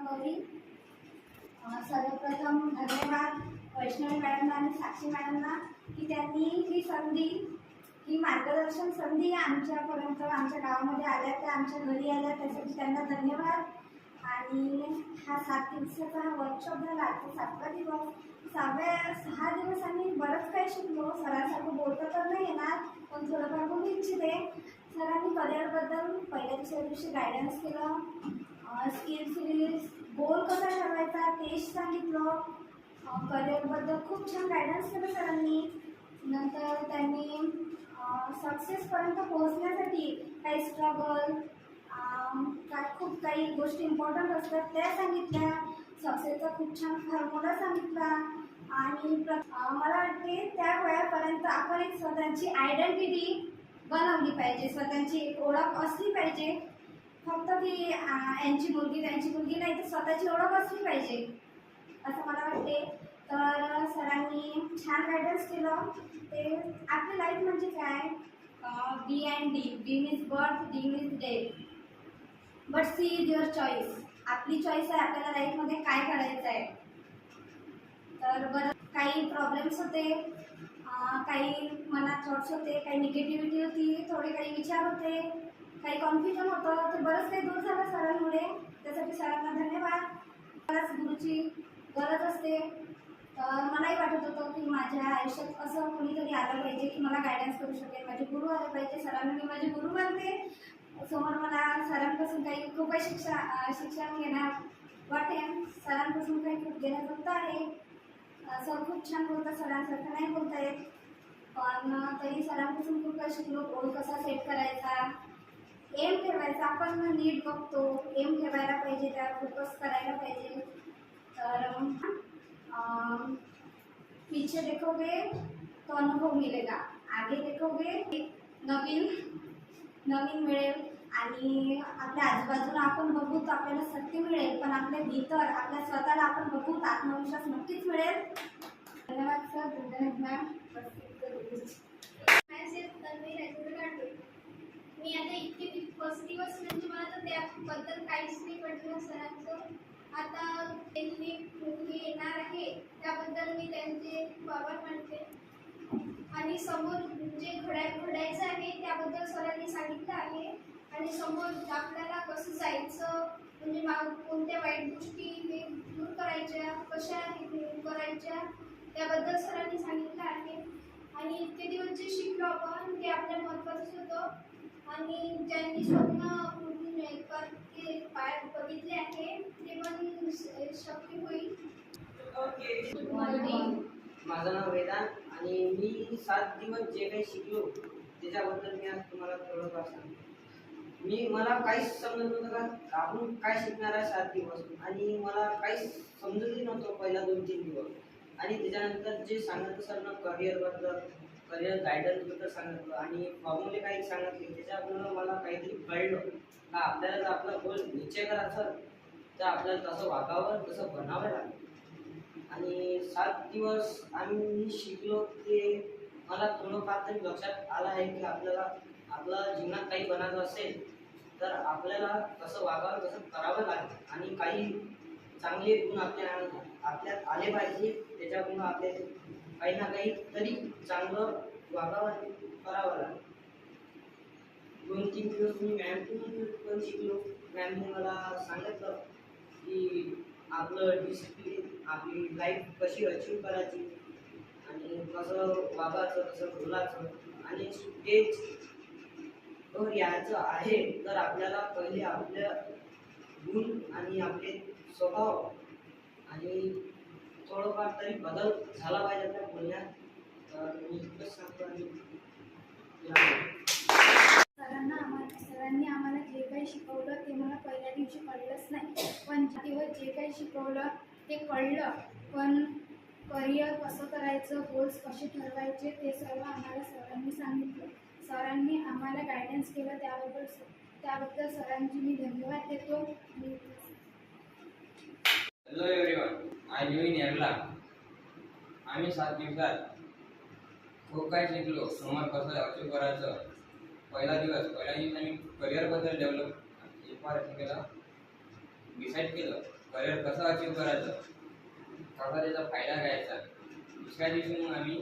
प्रभावरी। सर्वप्रथम धन्यवाद वैष्णवी मॅडमना आणि साक्षी मॅडमना की त्यांनी ही संधी, ही मार्गदर्शन संधी आमच्यापर्यंत आमच्या गावामध्ये आल्या, त्या आमच्या घरी आल्या, त्यासाठी त्यांना धन्यवाद। आणि हा 7 दिवसाचा हा वर्कशॉप झाला, आजचा 7वा दिवस। 6 दिवस आम्ही बरंच काही शिकलो। सरांसारखं बोलता तर नाही येणार, पण थोडंफार बोलू इच्छिते। सरांनी करिअरबद्दल पहिल्या दुसऱ्या दिवशी गायडन्स केलं, स्किल सिरीज, गोल कसा ठरवायचा तेच सांगितलं। करिअरबद्दल खूप छान गायडन्स केलं सरांनी। नंतर त्यांनी सक्सेसपर्यंत पोहोचण्यासाठी काही स्ट्रगल, खूप काही गोष्टी इम्पॉर्टंट असतात त्या सांगितल्या। सक्सेसचा खूप छान फॉर्म्युला सांगितला। आणि मला वाटते त्या वयापर्यंत आपण एक स्वतःची आयडेंटिटी बनवली पाहिजे, स्वतःची एक ओळख असली पाहिजे। फक्त ती यांची मुलगी त्यांची मुलगी नाही, तर स्वतःची ओळख असली पाहिजे असं मला वाटते। तर सरांनी छान गायडन्स केलं। ते आपली लाईफ म्हणजे काय, B and D, B means birth, D means death, but C is your choice. आपली चॉईस आहे आपल्याला लाईफमध्ये काय करायचं आहे। तर बरं काही प्रॉब्लेम्स होते, काही मनात थॉट्स होते, काही निगेटिव्हिटी होती, थोडे काही विचार होते, काही कन्फ्युजन होतं, तर बरंच काही दूर झालं सरांमुळे। त्यासाठी सरांना धन्यवाद। खरंच गुरुची गरज असते। मलाही वाटत होतं की माझ्या आयुष्यात असं कोणीतरी आलं पाहिजे की मला गायडन्स करू शकेल, माझे गुरु आले पाहिजे। सरांना मी माझे गुरु मानते। समोर मला सरांपासून काही खूप शिक्षण घेणार वाटेल, सरांपासून काही खूप घेण्याजोगतं आहे। सर खूप छान बोलतात, सरांसारखं नाही बोलता येत, पण तरी सरांपासून खूप काही शिकलो। गोल कसा सेट करायचा, एम ठेवायचा, आपण नीट बघतो, एम ठेवायला पाहिजे, त्यावर फोकस करायला पाहिजे। तर पीछे देखोगे तो अनुभव मिलेगा, आगे देखोगे नवीन मिळेल। आणि आपल्या आजूबाजूला आपण बघू तर आपल्याला सत्य मिळेल, पण आपल्या भीतर आपल्या स्वतःला आपण बघू तर आत्मविश्वास नक्कीच मिळेल। धन्यवाद सर, धन्यवाद मॅम। मी आता इतके फर्स्ट दिवस म्हणजे मला तर त्याबद्दल काहीच नाही पडलं सरांचं। आता त्यांनी मुलगी येणार आहे त्याबद्दल मी त्यांचे आभार मानते। आणि समोर जे घडायचं आहे त्याबद्दल सरांनी सांगितलं आहे। आणि समोर आपल्याला कसं जायचं, म्हणजे कोणत्या वाईट गोष्टी दूर करायच्या, कशा करायच्या, त्याबद्दल सरांनी सांगितलं आहे। आणि इतके दिवस जे शिकलो आपण ते आपल्या महत्त्वाचंच होतं। आणि ज्यांनी स्वप्न बघितले आहे ते पण शक्य होईल। माझं नाव वेदांत आणि मी 7 दिवस जे काही शिकलो त्याच्याबद्दल मी आज तुम्हाला थोडंफार सांगतो। मला काहीच समजत नव्हतं का आपण काय शिकणार आहे 7 दिवस, आणि मला काहीच समजतही नव्हतं पहिला 2-3 दिवस। आणि त्याच्यानंतर जे सांगितलं सरनं करिअर गायडन्सबद्दल सांगितलं आणि फॉर्म्युले काही सांगितले, त्याच्यामुळं मला काहीतरी कळलं का आपल्याला जर आपला गोल निश्चय करायचा तर आपल्याला तसं वागावं, तसं बनावं लागेल। आणि 7 दिवस आम्ही शिकलो ते मला थोडंफार तरी लक्षात आलं आहे की आपल्याला आपलं जीवनात काही बनायचं असेल तर आपल्याला कसं वागावं, कसं करावं लागेल। आणि काही चांगले गुण आपल्यात आले पाहिजे, त्याच्यामुळं आपल्या काही ना काही तरी चांगलं वागावं आणि करावं लागेल। 2-3 दिवस मी मॅमकडून पण शिकलो। मॅमने मला सांगितलं की आपलं डिसिप्लिन, आपली लाईफ कशी अचीव करायची आणि कसं वागायचं, कसं बोलायचं। आणि स्टेजवर यायचं आहे तर आपल्याला पहिले आपल्या गुण आणि आपले स्वभाव आणि थोडंफार तरी बदल झाला पाहिजे त्या बोलण्यात। तर मी इतकंच सांगतो। सरांनी आम्हाला जे काही शिकवलं ते मला पहिल्या दिवशी कळलंच नाही, पण दिवस जे काही शिकवलं ते कळलं। पण करिअर कसं करायचं, गोल्स कसे ठरवायचे ते सर्व आम्हाला सरांनी सांगितलं। सरांनी आम्हाला गायडन्स केलं, त्याबद्दल सरांची मी धन्यवाद देतो। Hello everyone, I live in Yerla. आम्ही 7 दिवसात खूप काय शिकलो, समोर कसं अचीव करायचं। पहिल्या दिवशी आम्ही करिअरबद्दल डिसाईड केलं। करिअर कसं अचीव करायचं, कसा त्याचा फायदा घ्यायचा. दुसऱ्या दिवशी मग आम्ही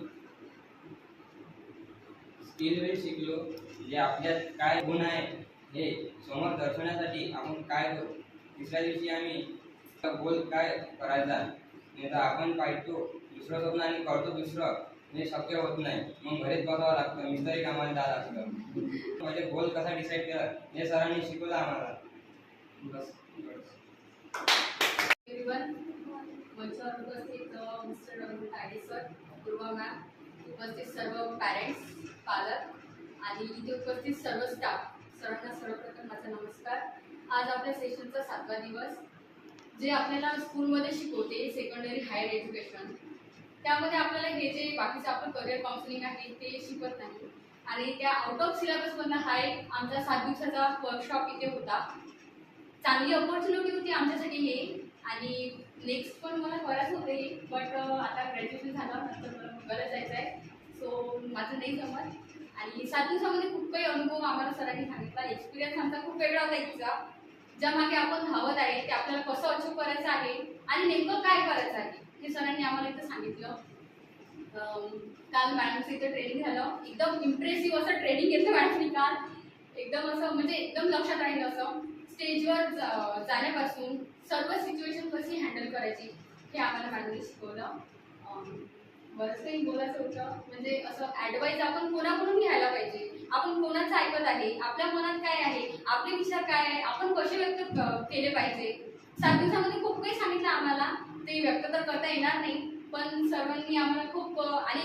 स्किल बेस शिकलो, जे आपल्यात काय गुण आहे हे समोर दर्शवण्यासाठी आपण काय करू. तिसऱ्या दिवशी आम्ही गोल काय करायचा, नाही तर आपण पाहतो दुसरं स्वप्न आणि करतो दुसरं, हे शक्य होत नाही. मग घरीच बसावं लागतं, मिस्त्री कामाला जावं लागतं. म्हणजे गोल कसा डिसाईड केला हे सरांनी शिकवलं आम्हाला. बस एव्हरीवन, मंचावर उपस्थित मिस्टर ताडे सर, पूर्वा मॅम, उपस्थित सर्व पॅरेंट्स, पालक आणि इथे उपस्थित सर्व स्टाफ, सर्वांना सर्वप्रथम माझा नमस्कार. आज आपल्या सेशनचा 7वा दिवस. जे आपल्याला स्कूलमध्ये शिकवते सेकंडरी हायर एज्युकेशन, त्यामध्ये आपल्याला हे जे बाकीचं आपलं करिअर काउन्सिलिंग आहे ते शिकवत नाही. आणि त्या आउट ऑफ सिलेबसमधनं हा एक आमचा 7 दिवसाचा वर्कशॉप इथे होता. चांगली ऑपॉर्च्युनिटी होती आमच्यासाठी हे. आणि नेक्स्ट पण मला करायचं होतं हे, बट आता ग्रॅज्युएशन झालं, नंतर मला मुंबईला जायचं आहे, सो माझं नाही जमत. आणि 7 दिवसामध्ये खूप काही अनुभव आम्हाला सरांनी सांगितला. एक्सपिरियन्स आमचा खूप वेगळा होता इथचा. ज्या मागे आपण धावत आहे ते आपल्याला कसं अचीव करायचं आहे आणि नेमकं काय करायचं आहे हे सरांनी आम्हाला इथं सांगितलं. काल मॅडमचं इथं ट्रेनिंग झालं. एकदम इम्प्रेसिव्ह असं ट्रेनिंग घेतलं मॅडमनी काल. एकदम असं म्हणजे एकदम लक्षात राहील असं. स्टेजवर जाण्यापासून सर्व सिच्युएशन कशी हँडल करायची हे आम्हाला मॅडमने शिकवलं. बरंच काही बोलायचं होतं. म्हणजे असं ॲडवाईस आपण कोणाकडून घ्यायला पाहिजे, आपण कोणाचं ऐकत आहे, आपल्या मनात काय आहे, आपले विचार काय आहे, आपण कसे व्यक्त केले पाहिजे. 7 दिवसामध्ये खूप काही सांगितलं आम्हाला. ते व्यक्त तर करता येणार नाही, पण सर्वांनी आम्हाला खूप आणि